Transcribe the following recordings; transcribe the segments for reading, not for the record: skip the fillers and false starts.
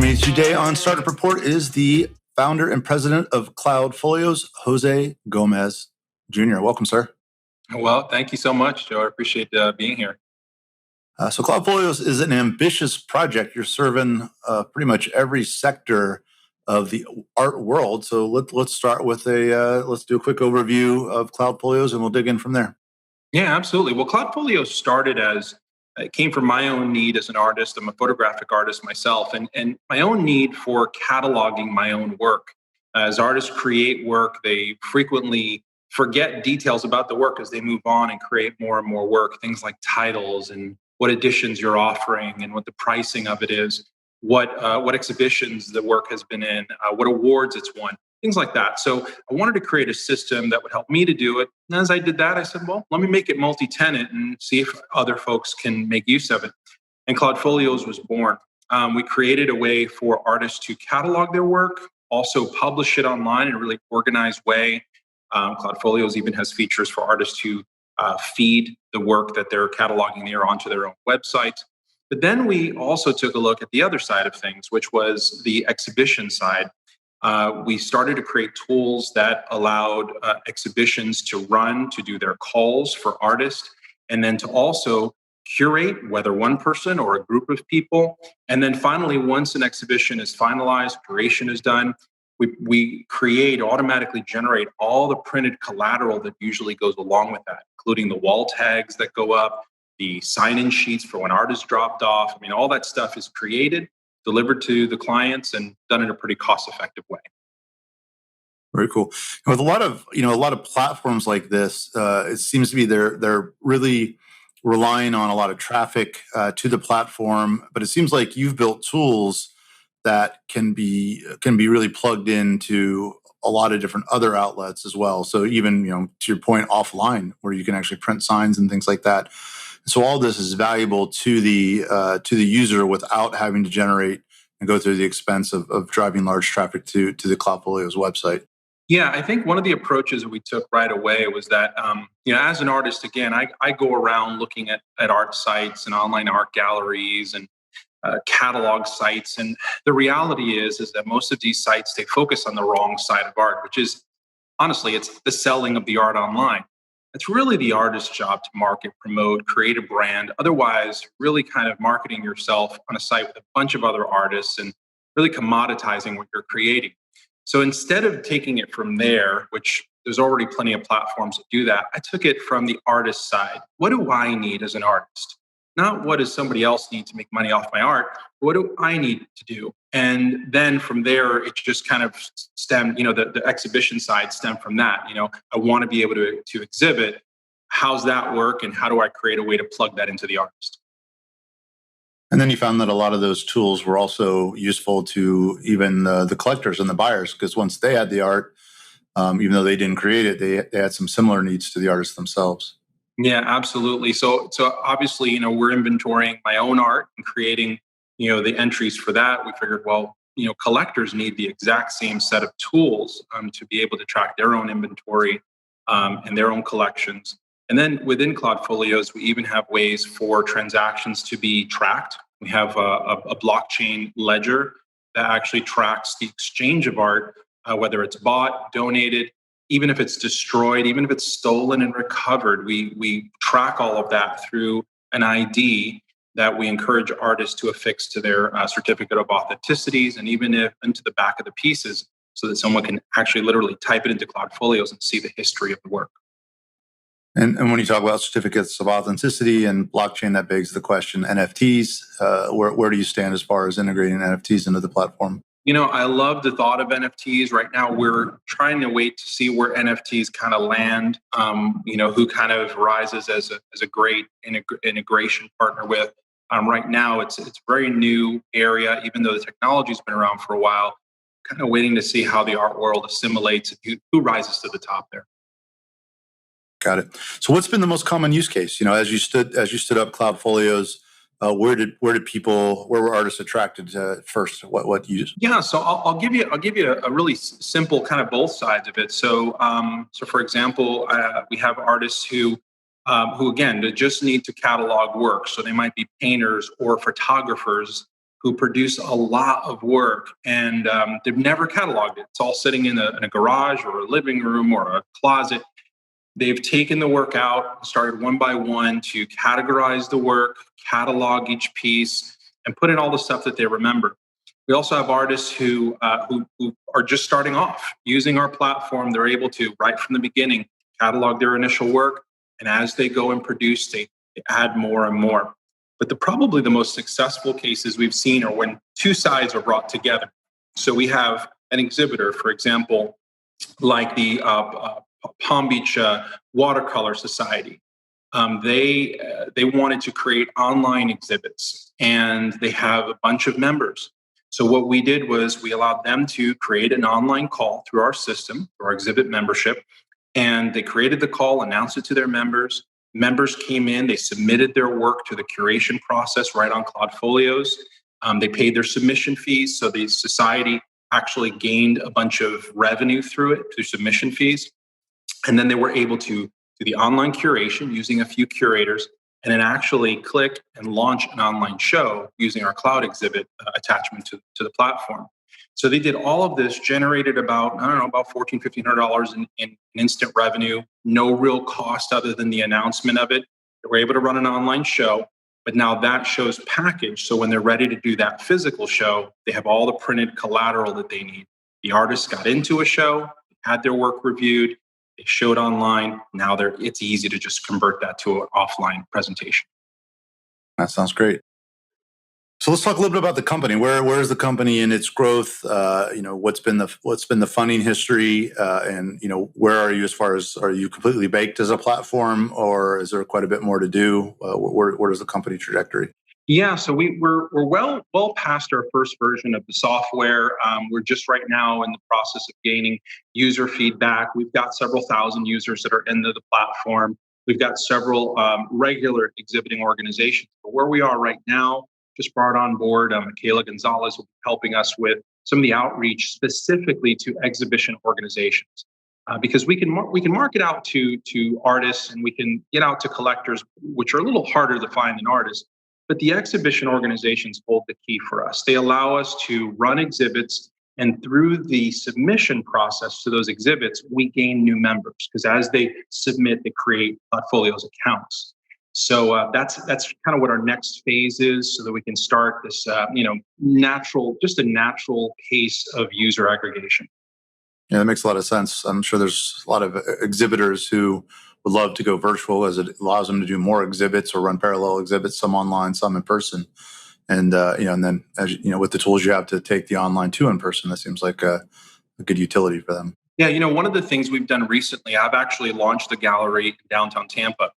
me today on Startup Report is the founder and president of CloudFolios, Jose Gomez Jr. Welcome, sir. Well, thank you so much, Joe. I appreciate being here. So CloudFolios is an ambitious project. You're serving pretty much every sector of the art world. So let's start with let's do a quick overview of CloudFolios, and we'll dig in from there. Yeah, absolutely. Well, CloudFolios started it came from my own need as an artist. I'm a photographic artist myself, and my own need for cataloging my own work. As artists create work, they frequently forget details about the work as they move on and create more and more work, things like titles and what editions you're offering and what the pricing of it is, what exhibitions the work has been in, what awards it's won, things like that. So I wanted to create a system that would help me to do it. And as I did that, I said, well, let me make it multi-tenant and see if other folks can make use of it. And CloudFolios was born. We created a way for artists to catalog their work, also publish it online in a really organized way. CloudFolios even has features for artists to feed the work that they're cataloging there onto their own website. But then we also took a look at the other side of things, which was the exhibition side. We started to create tools that allowed exhibitions to do their calls for artists, and then to also curate, whether one person or a group of people. And then finally, once an exhibition is finalized, curation is done, we automatically generate all the printed collateral that usually goes along with that, including the wall tags that go up, the sign-in sheets for when art is dropped off. I mean, all that stuff is created, delivered to the clients, and done in a pretty cost-effective way. Very cool. With a lot of platforms like this, it seems to be they're really relying on a lot of traffic to the platform. But it seems like you've built tools that can be really plugged into a lot of different other outlets as well. So even to your point, offline, where you can actually print signs and things like that. So all this is valuable to the user without having to generate and go through the expense of driving large traffic to the CloudFolios website. Yeah, I think one of the approaches that we took right away was that, as an artist, again, I go around looking at art sites and online art galleries and catalog sites. And the reality is that most of these sites, they focus on the wrong side of art, which is, honestly, it's the selling of the art online. It's really the artist's job to market, promote, create a brand. Otherwise, really kind of marketing yourself on a site with a bunch of other artists and really commoditizing what you're creating. So instead of taking it from there, which there's already plenty of platforms that do that, I took it from the artist side. What do I need as an artist? Not what does somebody else need to make money off my art? What do I need to do? And then from there, it just kind of stemmed, the exhibition side stemmed from that. I want to be able to exhibit. How's that work? And how do I create a way to plug that into the artist? And then you found that a lot of those tools were also useful to even the collectors and the buyers, because once they had the art, even though they didn't create it, they had some similar needs to the artists themselves. Yeah, absolutely. So obviously, we're inventorying my own art and creating, the entries for that. We figured, well, collectors need the exact same set of tools to be able to track their own inventory and their own collections. And then within CloudFolios, we even have ways for transactions to be tracked. We have a blockchain ledger that actually tracks the exchange of art, whether it's bought, donated, even if it's destroyed, even if it's stolen and recovered. We track all of that through an ID that we encourage artists to affix to their certificate of authenticities, and even into the back of the pieces, so that someone can actually literally type it into CloudFolios and see the history of the work. And when you talk about certificates of authenticity and blockchain, that begs the question: NFTs. Where do you stand as far as integrating NFTs into the platform? I love the thought of NFTs. Right now, we're trying to wait to see where NFTs kind of land. Who kind of rises as a great integration partner with. Right now, it's a very new area, even though the technology's been around for a while. Kind of waiting to see how the art world assimilates and who rises to the top there. Got it. So, what's been the most common use case? As you stood up CloudFolios, where were artists attracted to first? What use? Yeah, so I'll give you a really simple kind of both sides of it. So for example, we have artists who again, they just need to catalog work. So they might be painters or photographers who produce a lot of work, and they've never cataloged it. It's all sitting in a garage or a living room or a closet. They've taken the work out, started one by one to categorize the work, catalog each piece, and put in all the stuff that they remember. We also have artists who are just starting off using our platform. They're able to, right from the beginning, catalog their initial work, and as they go and produce, they add more and more. But probably the most successful cases we've seen are when two sides are brought together. So we have an exhibitor, for example, like the Palm Beach Watercolor Society. They wanted to create online exhibits, and they have a bunch of members. So what we did was we allowed them to create an online call through our system, through our exhibit membership, and they created the call, announced it to their members. Members came in, they submitted their work to the curation process right on CloudFolios. They paid their submission fees, so the society actually gained a bunch of revenue through it, through submission fees. And then they were able to do the online curation using a few curators, and then actually click and launch an online show using our cloud exhibit attachment to the platform. So they did all of this, generated about, I don't know, about $1,400, $1,500 in instant revenue, no real cost other than the announcement of it. They were able to run an online show, but now that show's packaged. So when they're ready to do that physical show, they have all the printed collateral that they need. The artists got into a show, had their work reviewed, they showed online. Now it's easy to just convert that to an offline presentation. That sounds great. So let's talk a little bit about the company. Where is the company in its growth? What's been the funding history, and where are you as far as, are you completely baked as a platform, or is there quite a bit more to do? Where is the company trajectory? Yeah, so we're well past our first version of the software. We're just right now in the process of gaining user feedback. We've got several thousand users that are into the platform. We've got several regular exhibiting organizations. But where we are right now, just brought on board Michaela Gonzalez, will be helping us with some of the outreach specifically to exhibition organizations. Because we can market out to artists, and we can get out to collectors, which are a little harder to find than artists. But the exhibition organizations hold the key for us. They allow us to run exhibits, and through the submission process to those exhibits, we gain new members, because as they submit, they create CloudFolios accounts. So that's kind of what our next phase is, so that we can start this, natural pace of user aggregation. Yeah, that makes a lot of sense. I'm sure there's a lot of exhibitors who would love to go virtual, as it allows them to do more exhibits or run parallel exhibits, some online, some in person. And and then, as with the tools you have to take the online to in person, that seems like a good utility for them. Yeah, one of the things we've done recently, I've actually launched a gallery in downtown Tampa.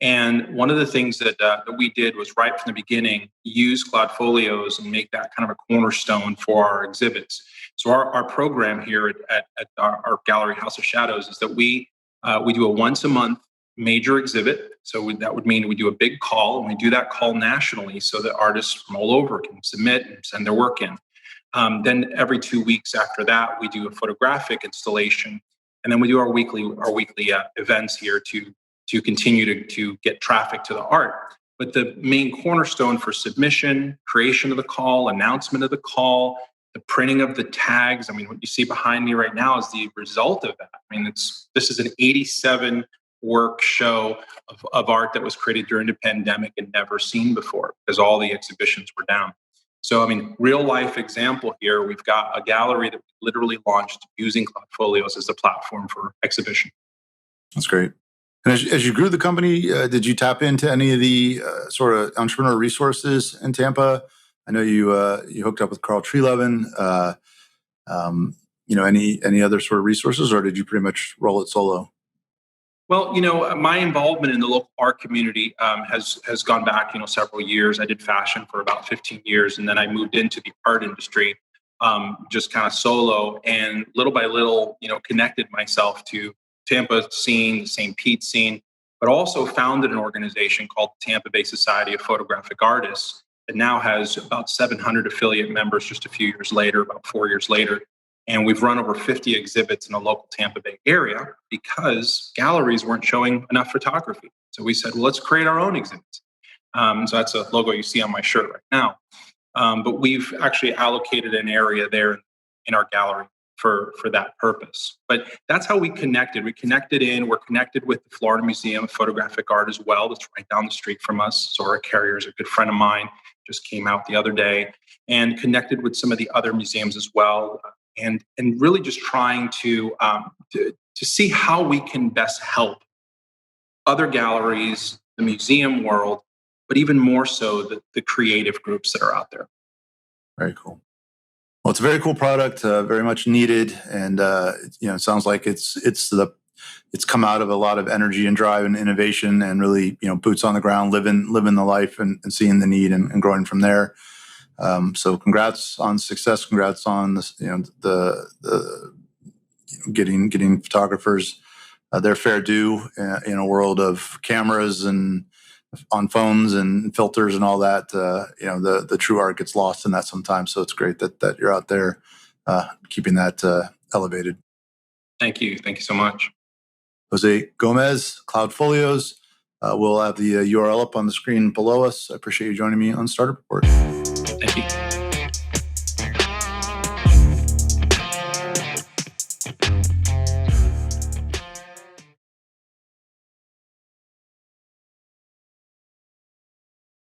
And one of the things that we did was, right from the beginning, use CloudFolios and make that kind of a cornerstone for our exhibits. So our program here at our gallery, House of Shadows, is that we do a once a month major exhibit. So that would mean we do a big call, and we do that call nationally, so that artists from all over can submit and send their work in. Then every 2 weeks after that, we do a photographic installation, and then we do our weekly events here to continue to get traffic to the art. But the main cornerstone for submission, creation of the call, announcement of the call, the printing of the tags. I mean, what you see behind me right now is the result of that. I mean, this is an 87 work show of art that was created during the pandemic and never seen before, because all the exhibitions were down. So, I mean, real life example here, we've got a gallery that we literally launched using CloudFolios as a platform for exhibition. That's great. And as you grew the company, did you tap into any of the sort of entrepreneurial resources in Tampa? I know you hooked up with Carl Treelevin. Any other sort of resources, or did you pretty much roll it solo? Well, my involvement in the local art community has gone back, several years. I did fashion for about 15 years, and then I moved into the art industry, just kind of solo, and little by little, connected myself to Tampa scene, the St. Pete scene, but also founded an organization called the Tampa Bay Society of Photographic Artists that now has about 700 affiliate members just a few years later, about 4 years later. And we've run over 50 exhibits in the local Tampa Bay area because galleries weren't showing enough photography. So we said, well, let's create our own exhibits. So that's a logo you see on my shirt right now. But we've actually allocated an area there in our gallery for that purpose. But that's how we connected. We're connected with the Florida Museum of Photographic Art as well. That's right down the street from us. Zora Carrier is a good friend of mine, just came out the other day, and connected with some of the other museums as well. And really just trying to see how we can best help other galleries, the museum world, but even more so the creative groups that are out there. Very cool. Well, it's a very cool product, very much needed, and it sounds like it's come out of a lot of energy and drive and innovation, and really boots on the ground, living the life and seeing the need and growing from there. So, congrats on success. Congrats on this, the getting photographers their fair due in a world of cameras and on phones and filters and all that. The true art gets lost in that sometimes. So it's great that you're out there keeping that elevated. Thank you so much. Jose Gomez, CloudFolios. We'll have the URL up on the screen below us. I appreciate you joining me on Startup Report. Thank you.